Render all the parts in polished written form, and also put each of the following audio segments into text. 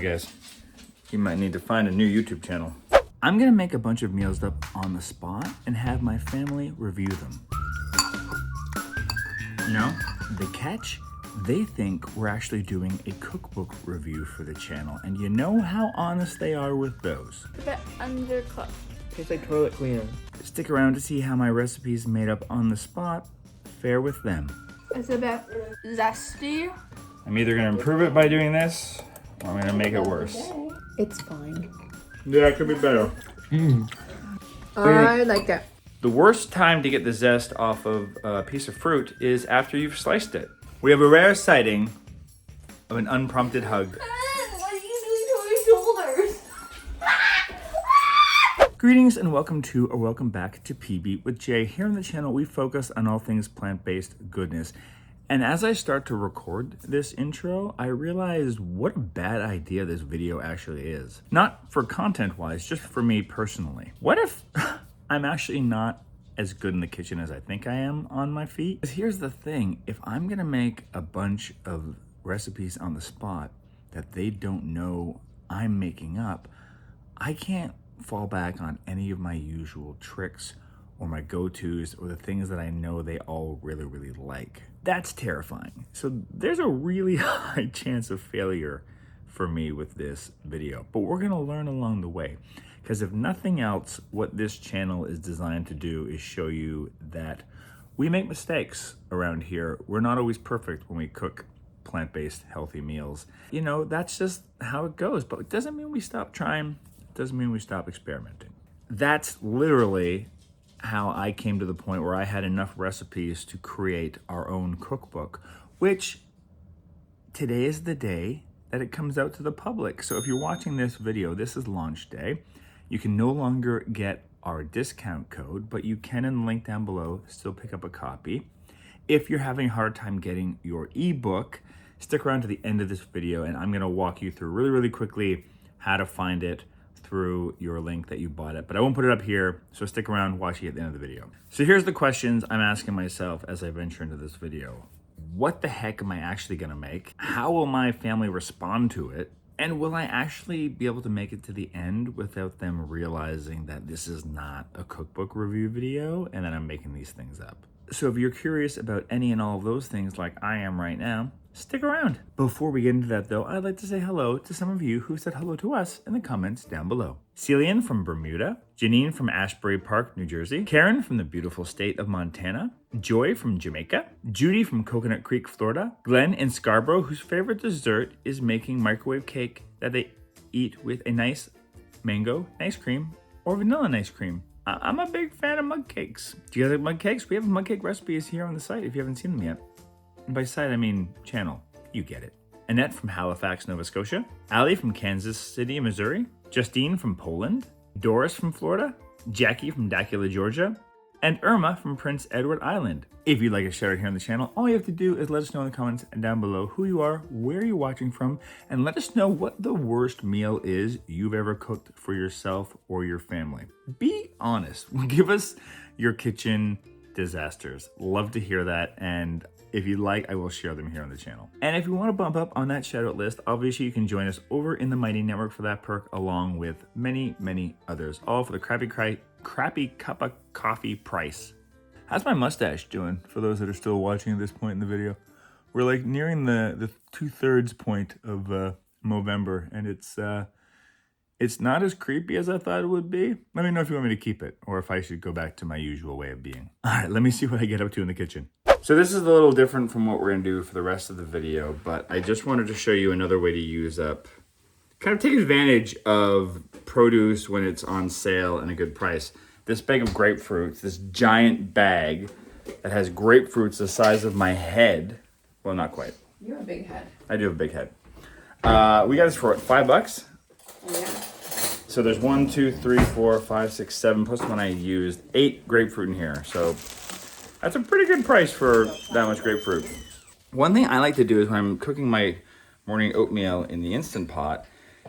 guys. You might need to find a new YouTube channel. I'm gonna make a bunch of meals up on the spot and have my family review them. You know, the catch? They think we're actually doing a cookbook review for the channel, and you know how honest they are with those. A bit undercooked. Tastes like toilet cleaner. Stick around to see how my recipes made up on the spot fare with them. It's a bit zesty. I'm either gonna improve it by doing this, or I'm gonna make it worse. It's fine. Yeah, it could be better. I like that. The worst time to get the zest off of a piece of fruit is after you've sliced it. We have a rare sighting of an unprompted hug. What are you doing to my shoulders? Greetings and welcome to or welcome back to PB with Jay. Here on the channel, we focus on all things plant-based goodness. And as I start to record this intro, I realized what a bad idea this video actually is. Not for content-wise, just for me personally. What if I'm actually not as good in the kitchen as I think I am on my feet? Because here's the thing, if I'm gonna make a bunch of recipes on the spot that they don't know I'm making up, I can't fall back on any of my usual tricks or my go-tos or the things that I know they all really like. That's terrifying. So there's a really high chance of failure for me with this video, but we're gonna learn along the way. Because if nothing else, what this channel is designed to do is show you that we make mistakes around here. We're not always perfect when we cook plant-based healthy meals. You know, that's just how it goes, but it doesn't mean we stop trying. It doesn't mean we stop experimenting. That's literally how I came to the point where I had enough recipes to create our own cookbook, which today is the day that it comes out to the public. So if you're watching this video, this is launch day. You can no longer get our discount code, but you can in the link down below still pick up a copy. If you're having a hard time getting your ebook, stick around to the end of this video and I'm gonna walk you through really quickly how to find it through your link that you bought it. But I won't put it up here, so stick around, watch it at the end of the video. So here's the questions I'm asking myself as I venture into this video. What the heck am I actually gonna make? How will my family respond to it? And will I actually be able to make it to the end without them realizing that this is not a cookbook review video and that I'm making these things up? So if you're curious about any and all of those things like I am right now, stick around. Before we get into that though, I'd like to say hello to some of you who said hello to us in the comments down below. Celian from Bermuda, Janine from Ashbury Park, New Jersey, Karen from the beautiful state of Montana, Joy from Jamaica, Judy from Coconut Creek, Florida, Glenn in Scarborough, whose favorite dessert is making microwave cake that they eat with a nice mango ice cream or vanilla ice cream. I'm a big fan of mug cakes. Do you guys like mug cakes? We have mug cake recipes here on the site if you haven't seen them yet. And by site, I mean channel. You get it. Annette from Halifax, Nova Scotia, Ali from Kansas City, Missouri, Justine from Poland, Doris from Florida, Jackie from Dacula, Georgia, and Irma from Prince Edward Island. If you'd like a shout out here on the channel, all you have to do is let us know in the comments down below who you are, where you're watching from, and let us know what the worst meal is you've ever cooked for yourself or your family. Be honest. Give us your kitchen disasters. Love to hear that, and if you'd like, I will share them here on the channel. And if you want to bump up on that shout out list, obviously you can join us over in the Mighty Network for that perk, along with many others, all for the crappy cup of coffee price. How's my mustache doing for those that are still watching at this point in the video? We're like nearing the 2/3 point of Movember, and it's not as creepy as I thought it would be. Let me know if you want me to keep it or if I should go back to my usual way of being. All right, let me see what I get up to in the kitchen. So this is a little different from what we're gonna do for the rest of the video, but I just wanted to show you another way to use up, kind of take advantage of produce when it's on sale and a good price. This bag of grapefruits, this giant bag that has grapefruits the size of my head. Well, not quite. You have a big head. I do have a big head. We got this for what, $5? Yeah. So there's 1, 2, 3, 4, 5, 6, 7, plus one I used, 8 grapefruit in here. So that's a pretty good price for that much grapefruit. One thing I like to do is when I'm cooking my morning oatmeal in the Instant Pot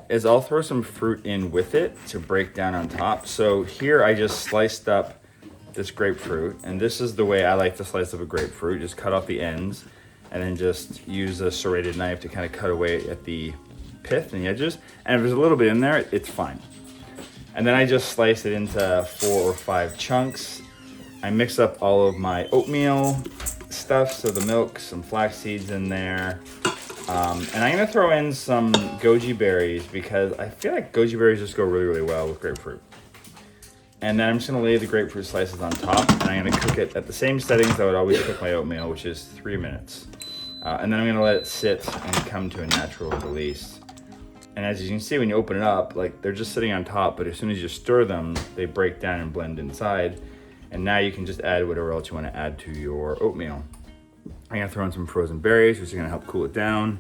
is I'll throw some fruit in with it to break down on top. So here I just sliced up this grapefruit, and this is the way I like to slice up a grapefruit. Just cut off the ends and then just use a serrated knife to kind of cut away at the pith in the edges. And if there's a little bit in there, it's fine. And then I just slice it into 4 or 5 chunks. I mix up all of my oatmeal stuff, so the milk, some flax seeds in there. And I'm gonna throw in some goji berries because I feel like goji berries just go really, really well with grapefruit. And then I'm just gonna lay the grapefruit slices on top, and I'm gonna cook it at the same settings I would always cook my oatmeal, which is 3 minutes. And then I'm gonna let it sit and come to a natural release. And as you can see, when you open it up, like they're just sitting on top, but as soon as you stir them, they break down and blend inside. And now you can just add whatever else you wanna add to your oatmeal. I'm gonna throw in some frozen berries, which is gonna help cool it down.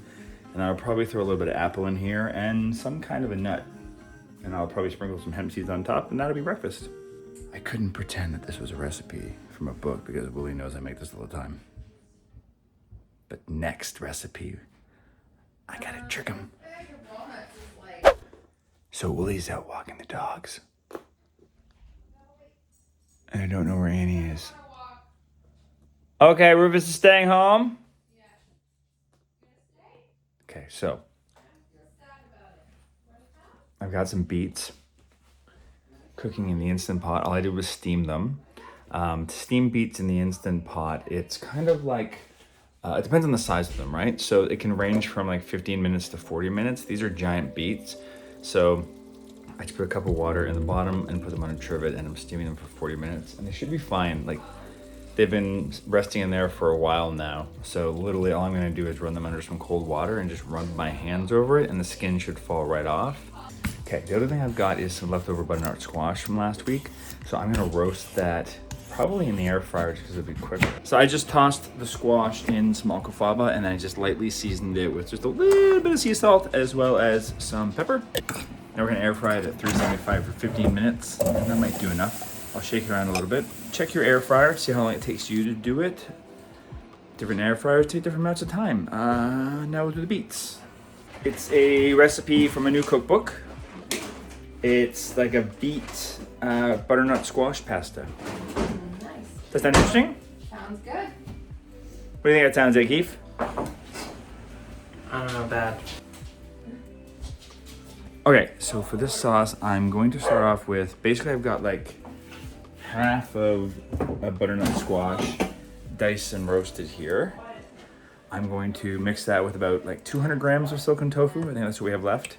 And I'll probably throw a little bit of apple in here and some kind of a nut. And I'll probably sprinkle some hemp seeds on top, and that'll be breakfast. I couldn't pretend that this was a recipe from a book because Willie knows I make this all the time. But next recipe, I gotta trick him. So Willie's out walking the dogs. And I don't know where Annie is. Okay, Rufus is staying home. Okay, so I've got some beets cooking in the Instant Pot. All I did was steam them. To steam beets in the Instant Pot, it's kind of like, it depends on the size of them, right? So it can range from like 15 minutes to 40 minutes. These are giant beets. So I just put a cup of water in the bottom and put them on a trivet, and I'm steaming them for 40 minutes. And they should be fine. Like, they've been resting in there for a while now. So literally all I'm gonna do is run them under some cold water and just run my hands over it, and the skin should fall right off. Okay, the other thing I've got is some leftover butternut squash from last week. So I'm gonna roast that probably in the air fryer just because it'll be quicker. So I just tossed the squash in some alfalfa, and then I just lightly seasoned it with just a little bit of sea salt as well as some pepper. Now we're gonna air fry it at 375 for 15 minutes, and that might do enough. I'll shake it around a little bit. Check your air fryer, see how long it takes you to do it. Different air fryers take different amounts of time. Now we'll do the beets. It's a recipe from a new cookbook. It's like a beet butternut squash pasta. Nice. Does that sound interesting? Sounds good. What do you think that sounds like, Keith? I don't know, bad. Okay, so for this sauce, I'm going to start off with, basically I've got like half of a butternut squash diced and roasted here. I'm going to mix that with about like 200 grams of silken tofu. I think that's what we have left.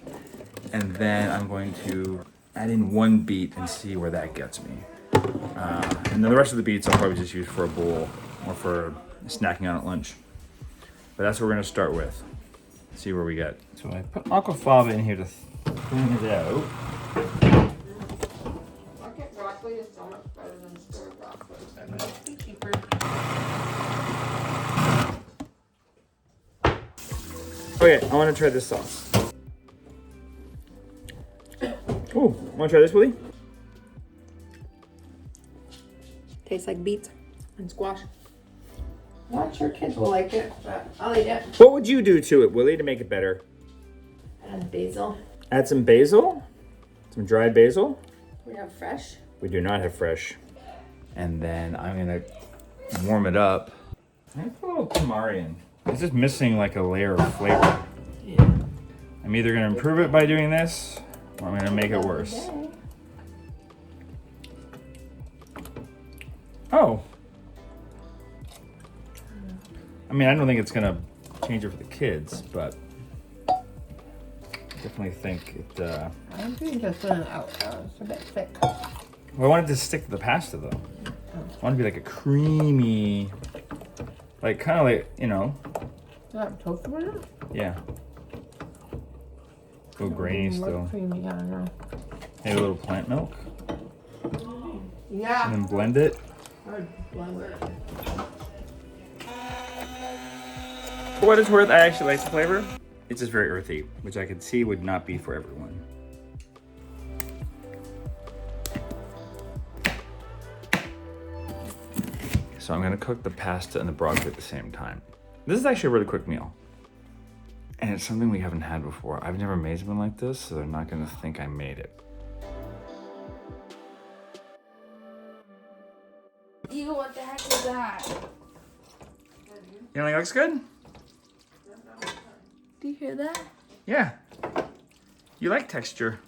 And then I'm going to add in 1 beet and see where that gets me. And then the rest of the beets I'll probably just use for a bowl or for snacking on at lunch. But that's what we're gonna start with. See where we get. So I put aquafaba in here to thin it out. Bucket broccoli is so much better than store broccoli. It's cheaper. Okay, I wanna try this sauce. Oh, wanna try this, Willie? Tastes like beets and squash. Not sure kids will like it, but I'll eat it. What would you do to it, Willie, to make it better? And basil. Add some basil, some dried basil. We have fresh. We do not have fresh. And then I'm gonna warm it up. I put a little tamari in. It's just missing like a layer of flavor. Yeah. I'm either gonna improve it by doing this, or I'm gonna make it worse. Oh. I mean, I don't think it's gonna change it for the kids, but I definitely think it, I think it's a bit thick. well, I wanted to stick to the pasta though. I want it to be like a creamy, like kind of like, you know, Does that have tofu in it? yeah. A little grainy still. Creamy, I don't know. Maybe a little plant milk, Yeah. and then blend it. Or blend it. For what it's worth, I actually like the flavor. It's just very earthy, which I could see would not be for everyone. So I'm gonna cook the pasta and the broccoli at the same time. This is actually a really quick meal. And it's something we haven't had before. I've never made something like this, so they're not gonna think I made it. Ew, what the heck is that? You don't think it looks good? Do you hear that? Yeah. You like texture.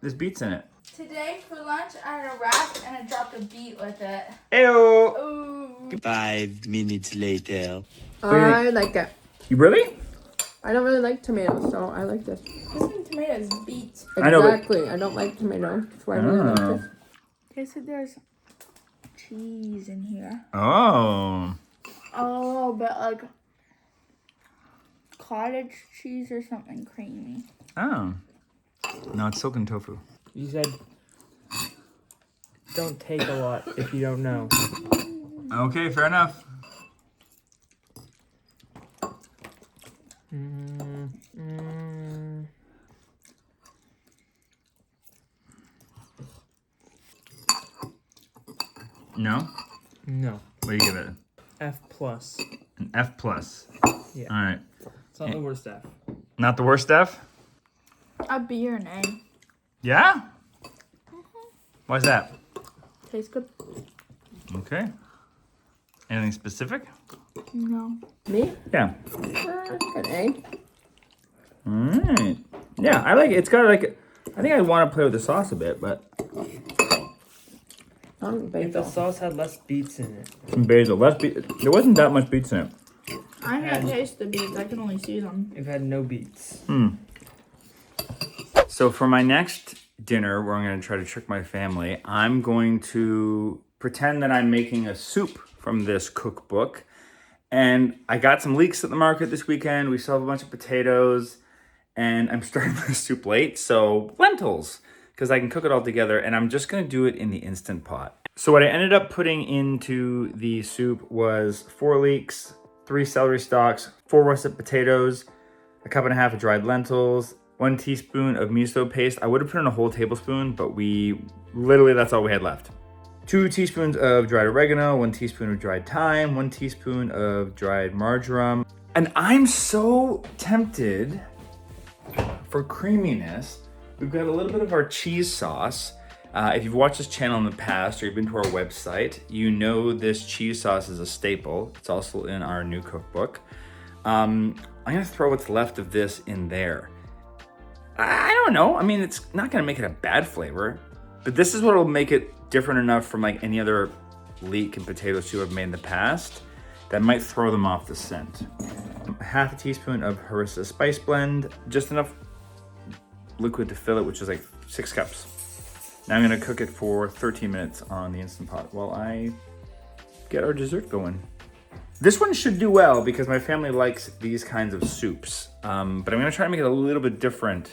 There's beets in it. Today for lunch, I had a wrap and I dropped a beet with it. Ew. Ooh. 5 minutes later. I like it. You really? I don't really like tomatoes, so I like this. This isn't tomatoes, beets. I know, but- Exactly. I don't like tomatoes. That's why I really like this. Okay, so there's cheese in here. Oh. Oh, but like cottage cheese or something creamy. Oh. No, it's silken tofu. You said don't take a lot if you don't know. Okay, fair enough. No? No. What do you give it? F plus. An F plus. Yeah. All right. It's not the worst F. Not the worst F? A B or an A. Yeah? Why's that? Tastes good. Okay. Anything specific? No. Me? Yeah. An A. Alright. Yeah, I like it. It's got like, I think I want to play with the sauce a bit, but I'm If the basil. sauce had less beets in it. some basil. There wasn't that much beets in it. I can't taste the beets. I can only see them. It had no beets. So for my next dinner, where I'm going to try to trick my family, I'm going to pretend that I'm making a soup from this cookbook. And I got some leeks at the market this weekend. We still have a bunch of potatoes. And I'm starting my soup late, so lentils, because I can cook it all together. And I'm just going to do it in the Instant Pot. So what I ended up putting into the soup was 4 leeks, 3 celery stalks, 4 russet potatoes, a cup and a half of dried lentils, 1 teaspoon of miso paste. I would have put in a whole tablespoon, but that's all we had left. 2 teaspoons of dried oregano, 1 teaspoon of dried thyme, 1 teaspoon of dried marjoram. And I'm so tempted for creaminess. We've got a little bit of our cheese sauce. If you've watched this channel in the past or you've been to our website, you know this cheese sauce is a staple. It's also in our new cookbook. I'm gonna throw what's left of this in there. I don't know. I mean, it's not gonna make it a bad flavor, but this is what will make it different enough from like any other leek and potato stew I've made in the past that might throw them off the scent. Half a teaspoon of harissa spice blend, just enough liquid to fill it, which is like 6 cups. Now I'm gonna cook it for 13 minutes on the Instant Pot while I get our dessert going. This one should do well because my family likes these kinds of soups. But I'm gonna try to make it a little bit different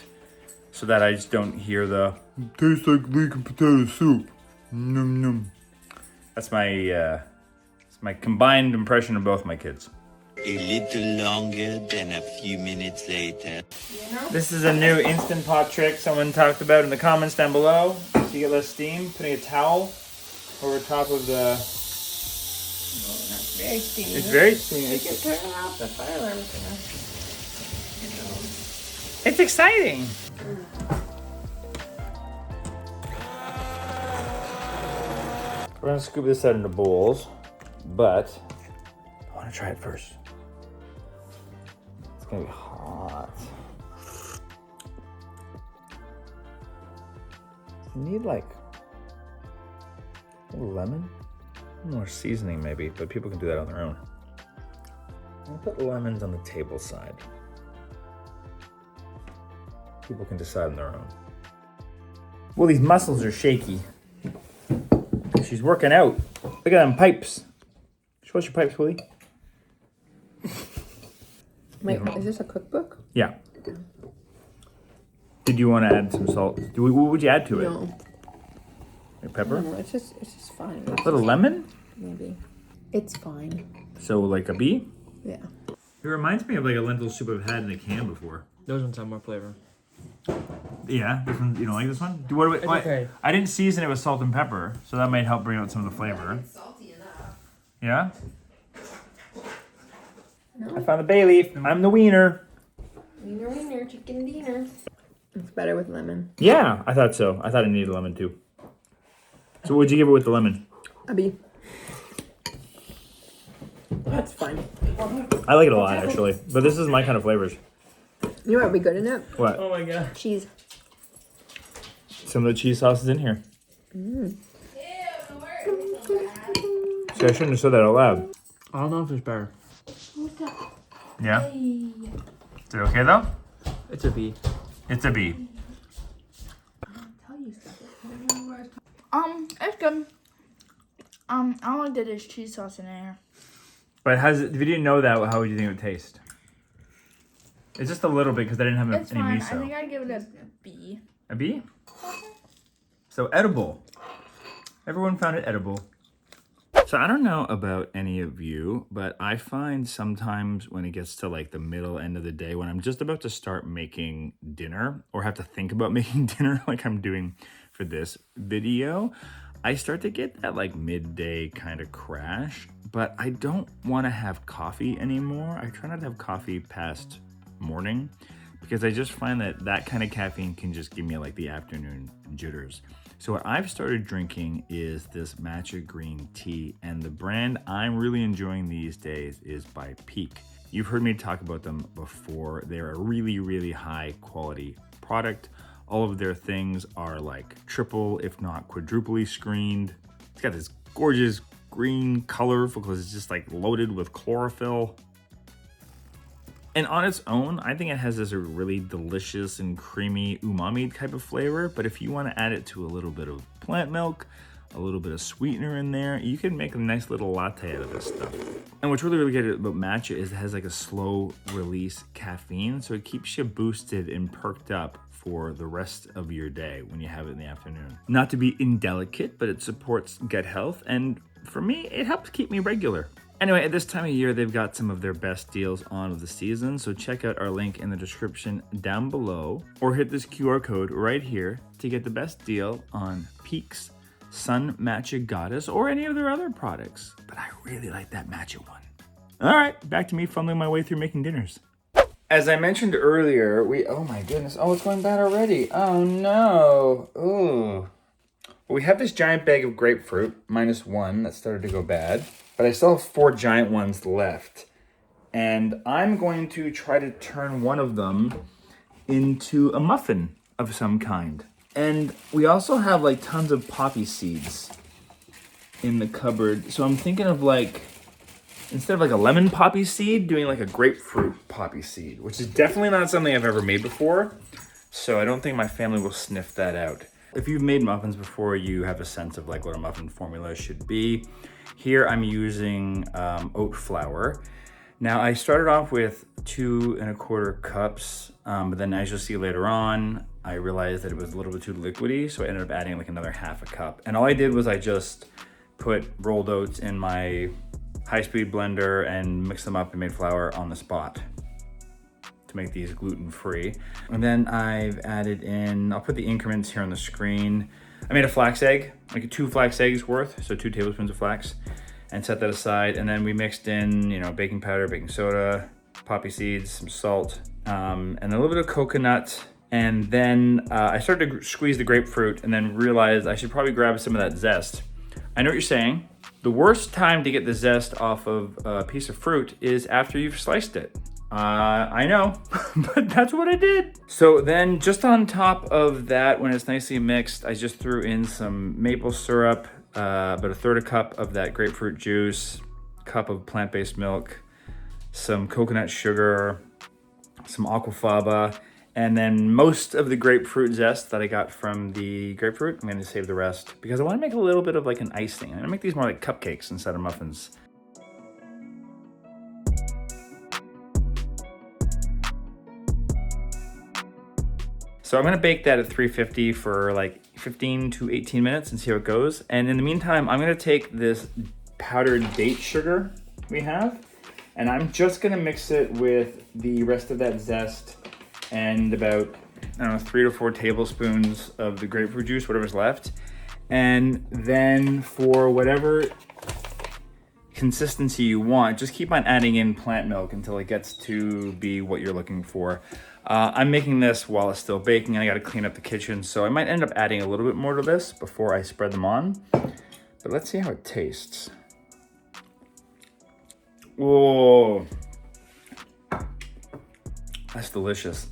so that I just don't hear the tastes like leek and potato soup. Num num. That's my combined impression of both my kids. A little longer than a few minutes later. This is a new Instant Pot trick someone talked about in the comments down below. So you get less steam, putting a towel over top of the... Very steamy. It's very steamy. Turn off the fire alarm. It's exciting. We're gonna scoop this out into bowls, but I wanna try it first. It's gonna be hot. You need like a little lemon, more seasoning maybe, but people can do that on their own. I'll put lemons on the table side. People can decide on their own. Well, these muscles are shaky. She's working out. Look at them pipes. Show us your pipes, Willie. Wait, is this a cookbook? Yeah. Did you want to add some salt? What would you add to it? No. Like pepper? No, it's just fine. A little lemon? Maybe. It's fine. So like a bee? Yeah. It reminds me of like a lentil soup I've had in a can before. Those ones have more flavor. Yeah, this one, you don't like this one? It's okay. I didn't season it with salt and pepper, so that might help bring out some of the flavor. Salty enough. Yeah? I found the bay leaf. I'm the wiener. Wiener, chicken dinner. It's better with lemon. Yeah, I thought so. I thought it needed lemon too. So what'd you give it with the lemon? A B. That's fine. I like it a lot actually, but this is my kind of flavors. You know what would be good in it? What? Oh my god. Cheese. Some of the cheese sauce is in here. Ew, the word. See, I shouldn't have said that out loud. I don't know if it's better. Yeah? Hey. Is it okay though? It's a B. It's a B. Tell you stuff. It's good. All I did is cheese sauce in there. But if you didn't know that, how would you think it would taste? It's just a little bit because I didn't have It's any fine. miso. I think I'd give it a B. A B? So edible. Everyone found it edible. So I don't know about any of you, but I find sometimes when it gets to like the middle end of the day, when I'm just about to start making dinner or have to think about making dinner like I'm doing for this video, I start to get that like midday kind of crash, but I don't want to have coffee anymore. I try not to have coffee past morning because I just find that kind of caffeine can just give me like the afternoon jitters. So what I've started drinking is this matcha green tea, and the brand I'm really enjoying these days is by Peak. You've heard me talk about them before. They're a really, really high quality product. All of their things are like triple, if not quadruply screened. It's got this gorgeous green color because it's just like loaded with chlorophyll. And on its own, I think it has this really delicious and creamy umami type of flavor. But if you want to add it to a little bit of plant milk, a little bit of sweetener in there, you can make a nice little latte out of this stuff. And what's really, really good about matcha is it has like a slow release caffeine. So it keeps you boosted and perked up for the rest of your day when you have it in the afternoon. Not to be indelicate, but it supports gut health. And for me, it helps keep me regular. Anyway, at this time of year, they've got some of their best deals on of the season, so check out our link in the description down below, or hit this QR code right here to get the best deal on Peak's Sun Matcha Goddess or any of their other products. But I really like that matcha one. All right, back to me fumbling my way through making dinners. As I mentioned earlier, oh my goodness, oh, it's going bad already. Oh no, ooh. Well, we have this giant bag of grapefruit, -1, that started to go bad. But I still have 4 giant ones left. And I'm going to try to turn one of them into a muffin of some kind. And we also have like tons of poppy seeds in the cupboard. So I'm thinking of like, instead of like a lemon poppy seed, doing like a grapefruit poppy seed, which is definitely not something I've ever made before. So I don't think my family will sniff that out. If you've made muffins before, you have a sense of like what a muffin formula should be. Here I'm using oat flour. Now I started off with 2 1/4 cups, but then as you'll see later on, I realized that it was a little bit too liquidy, so I ended up adding like another 1/2 cup. And all I did was I just put rolled oats in my high-speed blender and mixed them up and made flour on the spot to make these gluten-free. And then I've added in, I'll put the increments here on the screen. I made a flax egg, like 2 flax eggs worth, so 2 tablespoons of flax, and set that aside. And then we mixed in, baking powder, baking soda, poppy seeds, some salt, and a little bit of coconut. And then I started to squeeze the grapefruit and then realized I should probably grab some of that zest. I know what you're saying. The worst time to get the zest off of a piece of fruit is after you've sliced it. I know, but that's what I did. So then just on top of that, when it's nicely mixed, I just threw in some maple syrup, about 1/3 cup of that grapefruit juice, cup of plant-based milk, some coconut sugar, some aquafaba, and then most of the grapefruit zest that I got from the grapefruit. I'm gonna save the rest because I wanna make a little bit of like an icing. I'm gonna make these more like cupcakes instead of muffins. So I'm gonna bake that at 350 for like 15 to 18 minutes and see how it goes. And in the meantime, I'm gonna take this powdered date sugar we have, and I'm just gonna mix it with the rest of that zest and about, 3 to 4 tablespoons of the grapefruit juice, whatever's left. And then for whatever consistency you want, just keep on adding in plant milk until it gets to be what you're looking for. I'm making this while it's still baking. I gotta clean up the kitchen, so I might end up adding a little bit more to this before I spread them on. But let's see how it tastes. Whoa. That's delicious.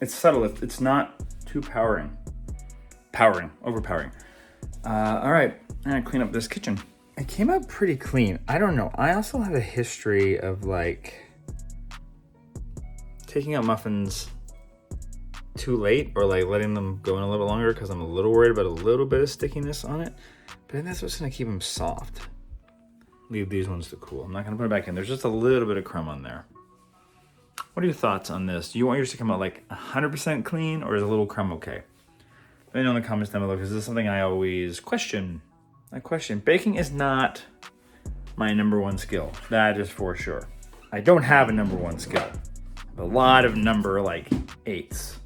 It's subtle. It's not too overpowering. All right, I'm gonna clean up this kitchen. It came out pretty clean. I don't know. I also have a history of like taking out muffins too late or like letting them go in a little bit longer because I'm a little worried about a little bit of stickiness on it. But I think that's what's gonna keep them soft. Leave these ones to cool. I'm not gonna put it back in. There's just a little bit of crumb on there. What are your thoughts on this? Do you want yours to come out like 100% clean or is a little crumb okay? Let me know in the comments down below because this is something I always question. Baking is not my number one skill. That is for sure. I don't have a number one skill. A lot of number like 8s.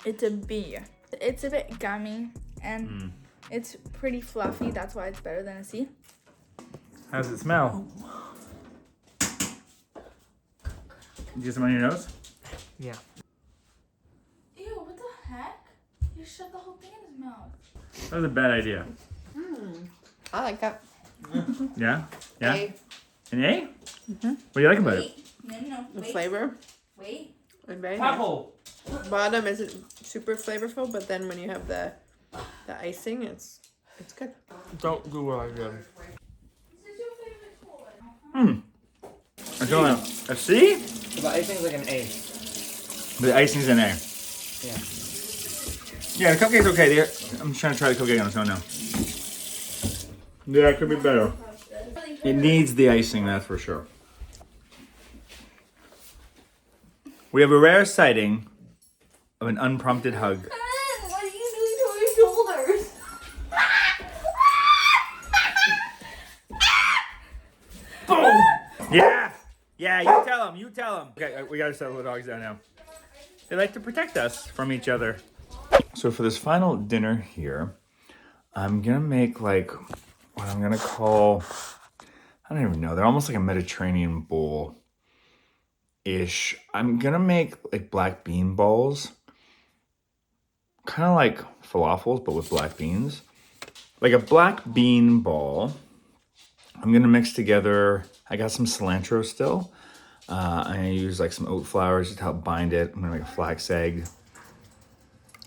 It's a B. It's a bit gummy and it's pretty fluffy. That's why it's better than a C. How does it smell? Do you get some on your nose? Yeah. Ew, what the heck? You shoved the whole thing in his mouth. That was a bad idea. I like that. Yeah? Yeah? A. An A? What do you like about it? No. The flavor. Wait. And very nice. Bottom isn't super flavorful, but then when you have the icing, it's good. Don't do what I did. This is your favorite color. I don't know. A C? The icing's like an A. The icing's an A. Yeah. Yeah, the cupcake's okay. I'm trying to try the cupcake on its own now. Yeah, it could be better. It needs the icing, that's for sure. We have a rare sighting of an unprompted hug. What are you doing to your shoulders? Boom! Yeah! Yeah, you tell them. Okay, we gotta settle the dogs down now. They like to protect us from each other. So for this final dinner here, I'm gonna make like what I'm gonna call, I don't even know, they're almost like a Mediterranean bowl-ish. I'm gonna make like black bean balls. Kind of like falafels, but with black beans. Like a black bean ball. I'm gonna mix together, I got some cilantro still. I'm gonna use like some oat flour just to help bind it. I'm gonna make a flax egg,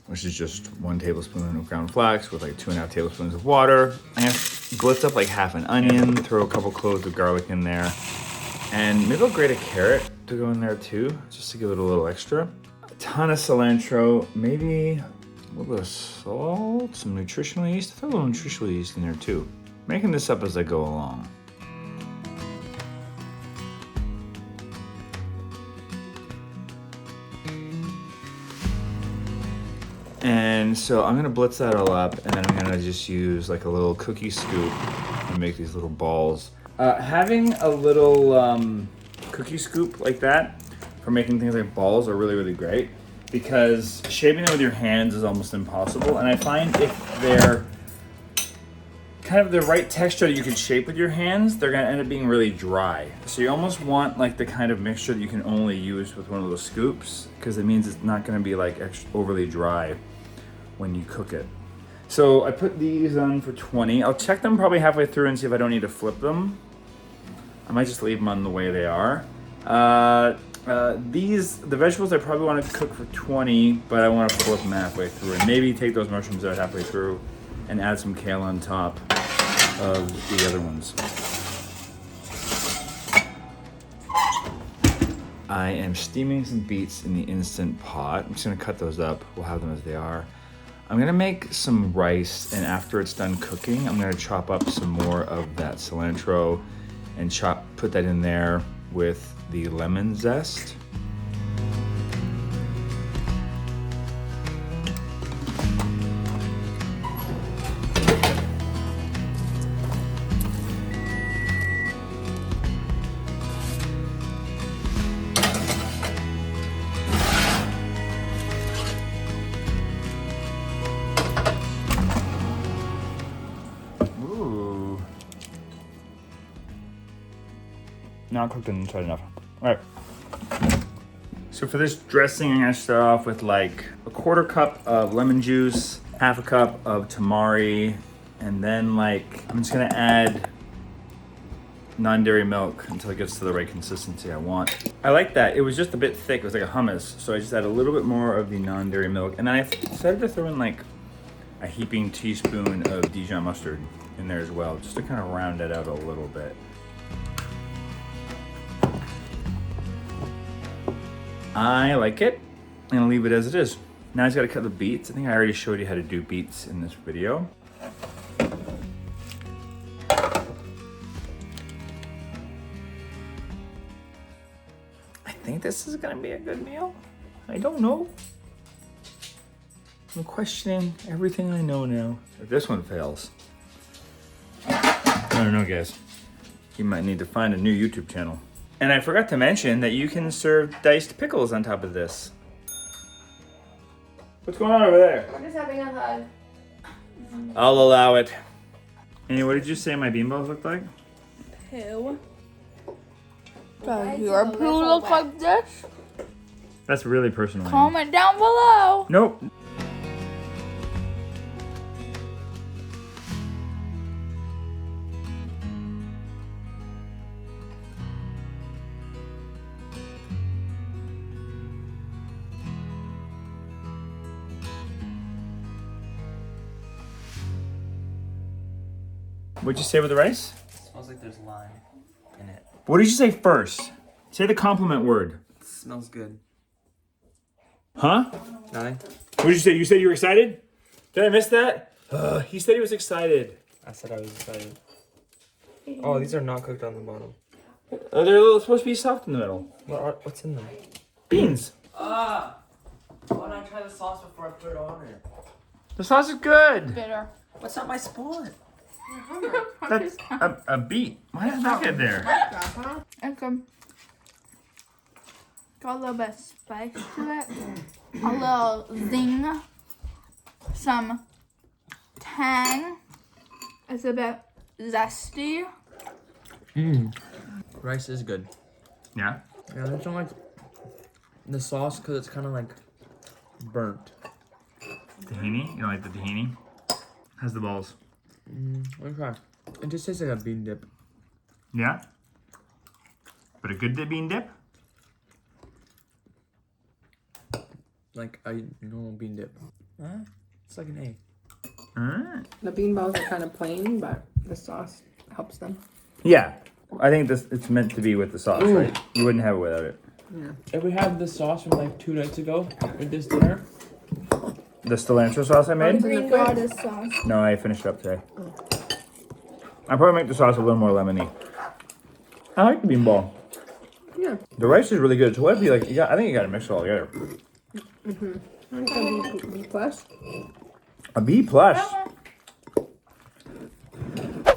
which is just 1 tablespoon of ground flax with like 2.5 tablespoons of water. I'm gonna blitz up like half an onion, throw a couple cloves of garlic in there, and maybe I'll grate a carrot to go in there too, just to give it a little extra. A ton of cilantro, maybe a little bit of salt, some nutritional yeast. Throw a little nutritional yeast in there too. Making this up as I go along. And so I'm gonna blitz that all up, and then I'm gonna just use like a little cookie scoop and make these little balls. Having a little cookie scoop like that for making things like balls are really, really great because shaping them with your hands is almost impossible. And I find if they're kind of the right texture that you can shape with your hands, they're gonna end up being really dry. So you almost want like the kind of mixture that you can only use with one of those scoops because it means it's not gonna be like overly dry when you cook it. So I put these on for 20. I'll check them probably halfway through and see if I don't need to flip them. I might just leave them on the way they are. The vegetables I probably want to cook for 20, but I want to flip them halfway through and maybe take those mushrooms out halfway through and add some kale on top of the other ones. I am steaming some beets in the Instant Pot. I'm just gonna cut those up. We'll have them as they are. I'm gonna make some rice, and after it's done cooking, I'm gonna chop up some more of that cilantro and put that in there with the lemon zest. Not cooked inside enough. All right. So for this dressing, I'm gonna start off with like a 1/4 cup of lemon juice, 1/2 cup of tamari, and then like I'm just gonna add non-dairy milk until it gets to the right consistency I want. I like that. It was just a bit thick. It was like a hummus. So I just add a little bit more of the non-dairy milk. And then I decided to throw in like a heaping teaspoon of Dijon mustard in there as well, just to kind of round it out a little bit. I like it. I'm gonna leave it as it is. Now I just gotta cut the beets. I think I already showed you how to do beets in this video. I think this is gonna be a good meal. I don't know. I'm questioning everything I know now. If this one fails, I don't know, guys. You might need to find a new YouTube channel. And I forgot to mention that you can serve diced pickles on top of this. What's going on over there? We're just having a hug. I'll allow it. Annie, what did you say my bean balls looked like? Poo. Why Does is your it a poo little look wet? like this? That's really personal. Comment down below. Nope. What'd you say with the rice? Smells like there's lime in it. What did you say first? Say the compliment word. Smells good. Huh? Nothing. What did you say? You said you were excited? Did I miss that? He said he was excited. I said I was excited. Oh, these are not cooked on the bottom. They're a little supposed to be soft in the middle. What's in them? Beans. Why don't I try the sauce before I put it on it? The sauce is good. Bitter. What's not my spot? That's a beet. Why did that get there? It's got a little bit of spice to it. A little zing. Some tang. It's a bit zesty. Rice is good. Yeah. Yeah, I just don't like the sauce because it's kind of like burnt. Tahini? You don't like the tahini? How's the balls? Okay. It just tastes like a bean dip. Yeah? But a good bean dip? Like a normal bean dip. It's like an A. Alright. The bean balls are kind of plain, but the sauce helps them. Yeah. I think it's meant to be with the sauce, right? You wouldn't have it without it. If we had the sauce from like 2 nights ago with this dinner, The cilantro sauce I made? Green goddess sauce. No, I finished it up today. I'll probably make the sauce a little more lemony. I like the bean ball. Yeah. The rice is really good. So what if you like, I think you gotta mix it all together. B plus. A B plus.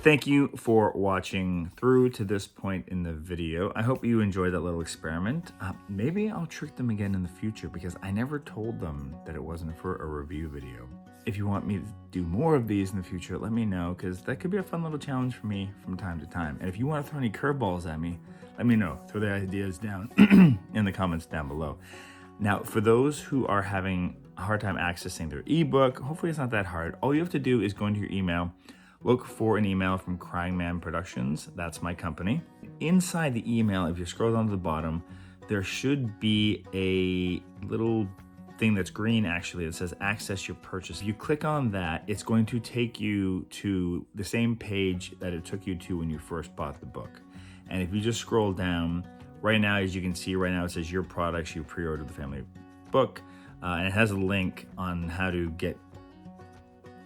Thank you for watching through to this point in the video. I hope you enjoyed that little experiment. Maybe I'll trick them again in the future because I never told them that it wasn't for a review video. If you want me to do more of these in the future, let me know because that could be a fun little challenge for me from time to time. And if you want to throw any curveballs at me, let me know. Throw the ideas down in the comments down below. Now, for those who are having a hard time accessing their ebook, hopefully it's not that hard. All you have to do is go into your email, look for an email from Crying Man Productions. That's my company. Inside the email, if you scroll down to the bottom, there should be a little thing that's green actually that says access your purchase. If you click on that, it's going to take you to the same page that it took you to when you first bought the book. And if you just scroll down, right now, as you can see right now, it says your products, you pre-ordered the family book, and it has a link on how to get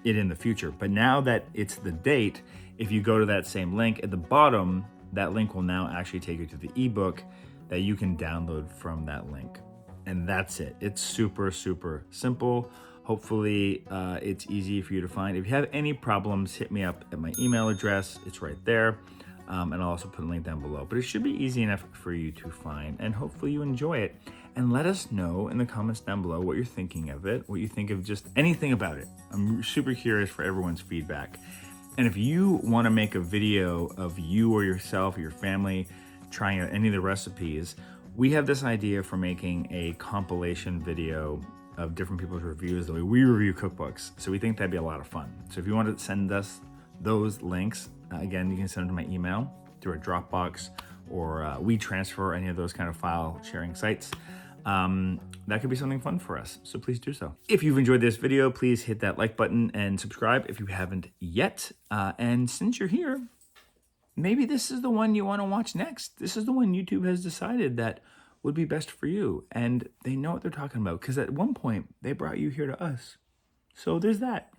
it in the future. But now that it's the date, if you go to that same link at the bottom, that link will now actually take you to the ebook that you can download from that link. And that's it. It's super, super simple. Hopefully it's easy for you to find. If you have any problems, hit me up at my email address. It's right there. And I'll also put a link down below. But it should be easy enough for you to find, and hopefully you enjoy it. And let us know in the comments down below what you're thinking of it, what you think of just anything about it. I'm super curious for everyone's feedback. And if you want to make a video of you or yourself or your family trying out any of the recipes, We have this idea for making a compilation video of different people's reviews the way we review cookbooks. So we think that'd be a lot of fun. So if you want to send us those links, again, you can send them to my email through a Dropbox or WeTransfer, or any of those kind of file sharing sites. That could be something fun for us, so please do so. If you've enjoyed this video, please hit that like button and subscribe if you haven't yet. And since you're here, maybe this is the one you want to watch next. This is the one YouTube has decided that would be best for you. And they know what they're talking about, because at one point they brought you here to us. So there's that.